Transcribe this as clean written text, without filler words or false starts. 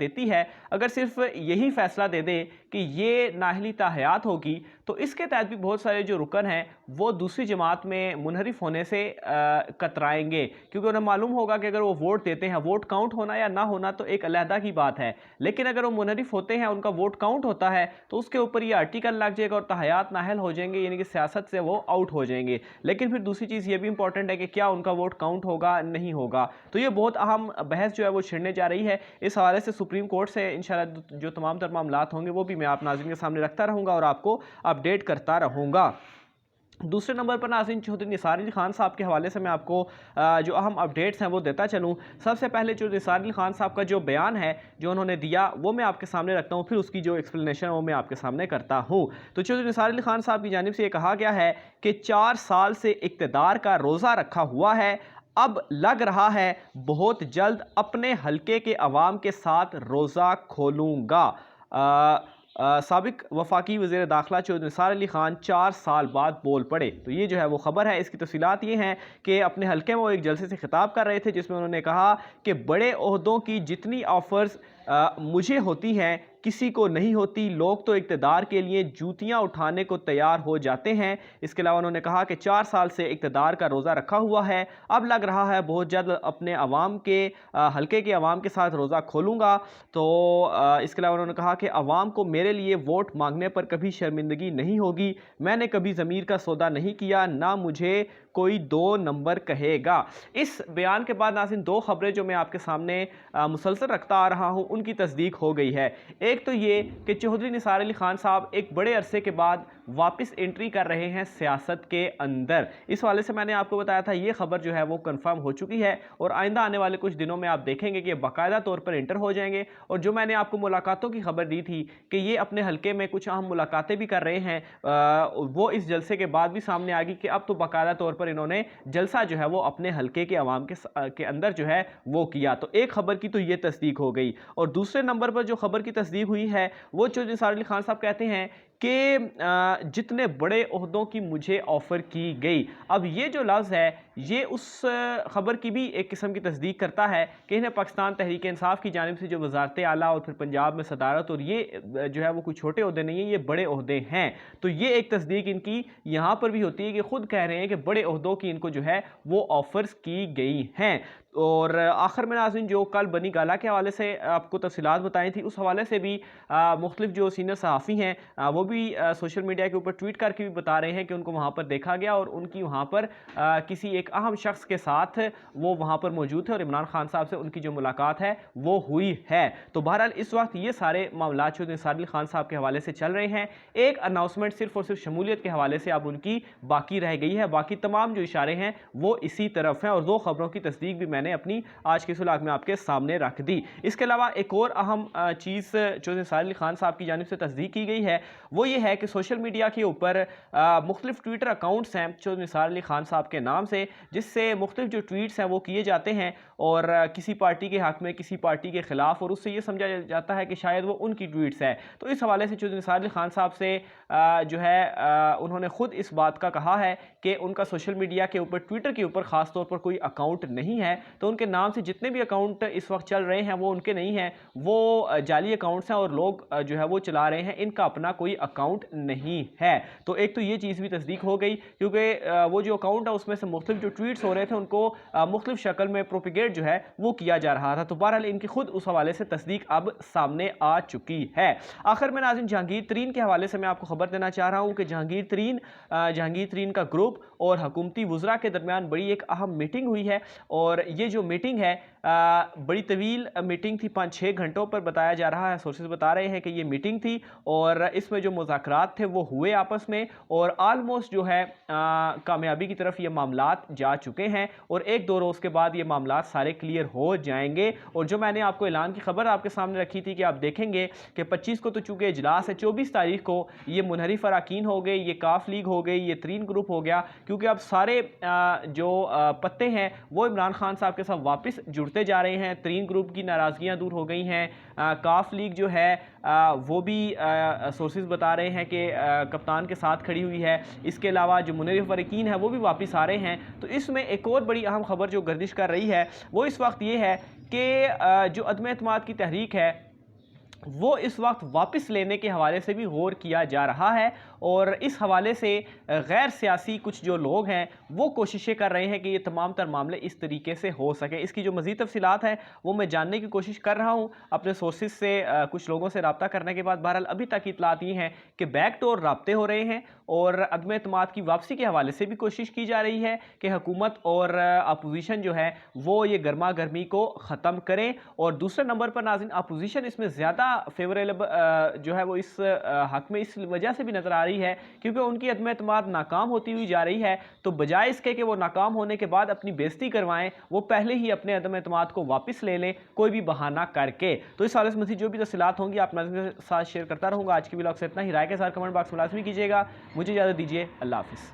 دیتی ہے، اگر صرف یہی فیصلہ دے دے کہ یہ نااہلی تاحیات ہوگی تو اس کے تحت بھی بہت سارے جو رکن ہیں وہ دوسری جماعت میں منحرف ہونے سے کترائیں گے، کیونکہ انہیں معلوم ہوگا کہ اگر وہ ووٹ دیتے ہیں، ووٹ کاؤنٹ ہونا یا نہ ہونا تو ایک علیحدہ کی بات ہے، لیکن اگر وہ منحرف ہوتے ہیں، ان کا ووٹ کاؤنٹ ہوتا ہے تو اس کے اوپر یہ آرٹیکل لگ جائے گا اور تاحیات نااہل ہو جائیں گے، یعنی کہ سیاست سے وہ آؤٹ ہو جائیں گے۔ لیکن پھر دوسری چیز یہ بھی امپورٹنٹ ہے کہ کیا ان کا ووٹ کاؤنٹ ہوگا نہیں ہوگا، تو یہ بہت اہم بحث جو ہے وہ چھڑنے جا رہی ہے۔ اس حوالے سے سپریم کورٹ سے انشاءاللہ جو تمام تر معاملات ہوں گے وہ بھی میں آپ ناظرین کے سامنے رکھتا رہوں گا اور آپ کو اپڈیٹ کرتا رہوں گا۔ دوسرے نمبر پر ناظرین چودھری نثار علی خان صاحب کے حوالے سے میں آپ کو جو اہم اپڈیٹس ہیں وہ دیتا چلوں۔ سب سے پہلے چودھری نثار علی خان صاحب کا جو بیان ہے جو انہوں نے دیا وہ میں آپ کے سامنے رکھتا ہوں، پھر اس کی جو ایکسپلینیشن ہے وہ میں آپ کے سامنے کرتا ہوں۔ تو چودھری نثار علی خان صاحب کی جانب سے یہ کہا گیا ہے کہ 4 سال سے اقتدار کا روزہ رکھا ہوا ہے، اب لگ رہا ہے بہت جلد اپنے حلقے کے عوام کے ساتھ روزہ کھولوں گا۔ سابق وفاقی وزیر داخلہ چودھری نثار علی خان 4 سال بعد بول پڑے، تو یہ جو ہے وہ خبر ہے۔ اس کی تفصیلات یہ ہیں کہ اپنے حلقے میں وہ ایک جلسے سے خطاب کر رہے تھے جس میں انہوں نے کہا کہ بڑے عہدوں کی جتنی آفرز مجھے ہوتی ہیں کسی کو نہیں ہوتی، لوگ تو اقتدار کے لیے جوتیاں اٹھانے کو تیار ہو جاتے ہیں۔ اس کے علاوہ انہوں نے کہا کہ 4 سال سے اقتدار کا روزہ رکھا ہوا ہے، اب لگ رہا ہے بہت جلد اپنے عوام کے حلقے کے عوام کے ساتھ روزہ کھولوں گا۔ تو اس کے علاوہ انہوں نے کہا کہ عوام کو میرے لیے ووٹ مانگنے پر کبھی شرمندگی نہیں ہوگی، میں نے کبھی ضمیر کا سودا نہیں کیا، نہ مجھے کوئی 2 نمبر کہے گا۔ اس بیان کے بعد ناظرین 2 خبریں جو میں آپ کے سامنے مسلسل رکھتا آ رہا ہوں ان کی تصدیق ہو گئی ہے۔ ایک تو یہ کہ چودھری نثار علی خان صاحب ایک بڑے عرصے کے بعد واپس انٹری کر رہے ہیں سیاست کے اندر۔ اس حوالے سے میں نے آپ کو بتایا تھا یہ خبر جو ہے وہ کنفرم ہو چکی ہے اور آئندہ آنے والے کچھ دنوں میں آپ دیکھیں گے کہ باقاعدہ طور پر انٹر ہو جائیں گے، اور جو میں نے آپ کو ملاقاتوں کی خبر دی تھی کہ یہ اپنے حلقے میں کچھ اہم ملاقاتیں بھی کر رہے ہیں، وہ اس جلسے کے بعد بھی سامنے آ گئی کہ اب تو باقاعدہ طور پر انہوں نے جلسہ جو ہے وہ اپنے حلقے کے عوام کے اندر جو ہے وہ کیا۔ تو ایک خبر کی تو یہ تصدیق ہو گئی، اور دوسرے نمبر پر جو خبر کی تصدیق ہوئی ہے وہ چودھری نثار علی خان صاحب کہتے ہیں کہ جتنے بڑے عہدوں کی مجھے آفر کی گئی۔ اب یہ جو لفظ ہے یہ اس خبر کی بھی ایک قسم کی تصدیق کرتا ہے کہ انہیں پاکستان تحریک انصاف کی جانب سے جو وزارت اعلیٰ اور پھر پنجاب میں صدارت، اور یہ جو ہے وہ کوئی چھوٹے عہدے نہیں ہیں، یہ بڑے عہدے ہیں۔ تو یہ ایک تصدیق ان کی یہاں پر بھی ہوتی ہے کہ خود کہہ رہے ہیں کہ بڑے عہدوں کی ان کو جو ہے وہ آفرز کی گئی ہیں۔ اور آخر میں ناظرین جو کل بنی گالا کے حوالے سے آپ کو تفصیلات بتائی تھی، اس حوالے سے بھی مختلف جو سینئر صحافی ہیں وہ بھی سوشل میڈیا کے اوپر ٹویٹ کر کے بھی بتا رہے ہیں کہ ان کو وہاں پر دیکھا گیا اور ان کی وہاں پر کسی ایک اہم شخص کے ساتھ وہ وہاں پر موجود تھے اور عمران خان صاحب سے ان کی جو ملاقات ہے وہ ہوئی ہے۔ تو بہرحال اس وقت یہ سارے معاملات چودھری نثار علی خان صاحب کے حوالے سے چل رہے ہیں۔ ایک اناؤنسمنٹ صرف اور صرف شمولیت کے حوالے سے اب ان کی باقی رہ گئی ہے، باقی تمام جو اشارے ہیں وہ اسی طرف ہیں، اور 2 خبروں کی تصدیق بھی میں نے اپنی آج کے سلاغ میں آپ کے سامنے رکھ دی۔ اس کے علاوہ ایک اور اہم چیز چودھری نثار علی خان صاحب کی جانب سے تصدیق کی گئی ہے وہ یہ ہے کہ سوشل میڈیا کے اوپر مختلف ٹویٹر اکاؤنٹس ہیں چودھری نثار علی خان صاحب کے نام سے، جس سے مختلف جو ٹویٹس ہیں وہ کیے جاتے ہیں اور کسی پارٹی کے حق میں، کسی پارٹی کے خلاف، اور اس سے یہ سمجھا جاتا ہے کہ شاید وہ ان کی ٹویٹس ہے۔ تو اس حوالے سے چودھری نثار علی خان صاحب سے جو ہے انہوں نے خود اس بات کا کہا ہے کہ ان کا سوشل میڈیا کے اوپر، ٹویٹر کے اوپر خاص طور پر کوئی اکاؤنٹ نہیں ہے، تو ان کے نام سے جتنے بھی اکاؤنٹ اس وقت چل رہے ہیں وہ ان کے نہیں ہیں، وہ جعلی اکاؤنٹس ہیں اور لوگ جو ہے وہ چلا رہے ہیں، ان کا اپنا کوئی اکاؤنٹ نہیں ہے۔ تو ایک تو یہ چیز بھی تصدیق ہو گئی، کیونکہ وہ جو اکاؤنٹ ہے اس میں سے مختلف جو ٹویٹس ہو رہے تھے ان کو مختلف شکل میں پروپیگیٹ جو ہے وہ کیا جا رہا تھا۔ تو بہرحال ان کی خود اس حوالے سے تصدیق اب سامنے آ چکی ہے۔ آخر میں ناظرین جہانگیر ترین کے حوالے سے میں آپ کو خبر دینا چاہ رہا ہوں کہ جہانگیر ترین کا گروپ اور حکومتی وزراء کے درمیان بڑی ایک اہم میٹنگ ہوئی ہے، اور یہ جو میٹنگ ہے بڑی طویل میٹنگ تھی، 5-6 گھنٹوں پر بتایا جا رہا ہے، سورسز بتا رہے ہیں کہ یہ میٹنگ تھی اور اس میں جو مذاکرات تھے وہ ہوئے آپس میں، اور آلموسٹ جو ہے کامیابی کی طرف یہ معاملات جا چکے ہیں، اور 1-2 روز کے بعد یہ معاملات سارے کلیئر ہو جائیں گے۔ اور جو میں نے آپ کو اعلان کی خبر آپ کے سامنے رکھی تھی کہ آپ دیکھیں گے کہ 25 کو تو چونکہ اجلاس ہے، 24 تاریخ کو یہ منحرف اراکین ہو گئے، یہ کاف لیگ ہو گئی، یہ ترین گروپ ہو گیا، کیونکہ اب سارے جو پتے ہیں وہ عمران خان صاحب کے ساتھ واپس جڑتے جا رہے ہیں، ترین گروپ کی ناراضگیاں دور ہو گئی ہیں، کاف لیگ جو ہے وہ بھی سورسز بتا رہے ہیں کہ کپتان کے ساتھ کھڑی ہوئی ہے، اس کے علاوہ جو منحرف اراکین ہیں وہ بھی واپس آ رہے ہیں۔ تو اس میں ایک اور بڑی اہم خبر جو گردش کر رہی ہے وہ اس وقت یہ ہے کہ جو عدم اعتماد کی تحریک ہے وہ اس وقت واپس لینے کے حوالے سے بھی غور کیا جا رہا ہے، اور اس حوالے سے غیر سیاسی کچھ جو لوگ ہیں وہ کوششیں کر رہے ہیں کہ یہ تمام تر معاملے اس طریقے سے ہو سکیں۔ اس کی جو مزید تفصیلات ہیں وہ میں جاننے کی کوشش کر رہا ہوں اپنے سورسز سے، کچھ لوگوں سے رابطہ کرنے کے بعد۔ بہرحال ابھی تک اطلاعات یہ ہیں کہ بیک ڈور رابطے ہو رہے ہیں، اور عدم اعتماد کی واپسی کے حوالے سے بھی کوشش کی جا رہی ہے کہ حکومت اور اپوزیشن جو ہے وہ یہ گرما گرمی کو ختم کریں۔ اور دوسرے نمبر پر ناظرین، اپوزیشن اس میں زیادہ فیوریبل جو ہے وہ اس حق میں اس وجہ سے بھی نظر آ رہی ہے کیونکہ ان کی عدم اعتماد ناکام ہوتی ہوئی جا رہی ہے، تو بجائے اس کے کہ وہ ناکام ہونے کے بعد اپنی بےزتی کروائیں، وہ پہلے ہی اپنے عدم اعتماد کو واپس لے لیں کوئی بھی بہانہ کر کے۔ تو اس حوالے سے مزید جو بھی تفصیلات ہوں گی آپ ناظرین کے ساتھ شیئر کرتا رہوں گا۔ آج کی ویلاگ سے اتنا ہی، رائے کے ساتھ کمنٹ باکس میں لازمی کیجیے گا۔ مجھے اجازت دیجیے، اللہ حافظ۔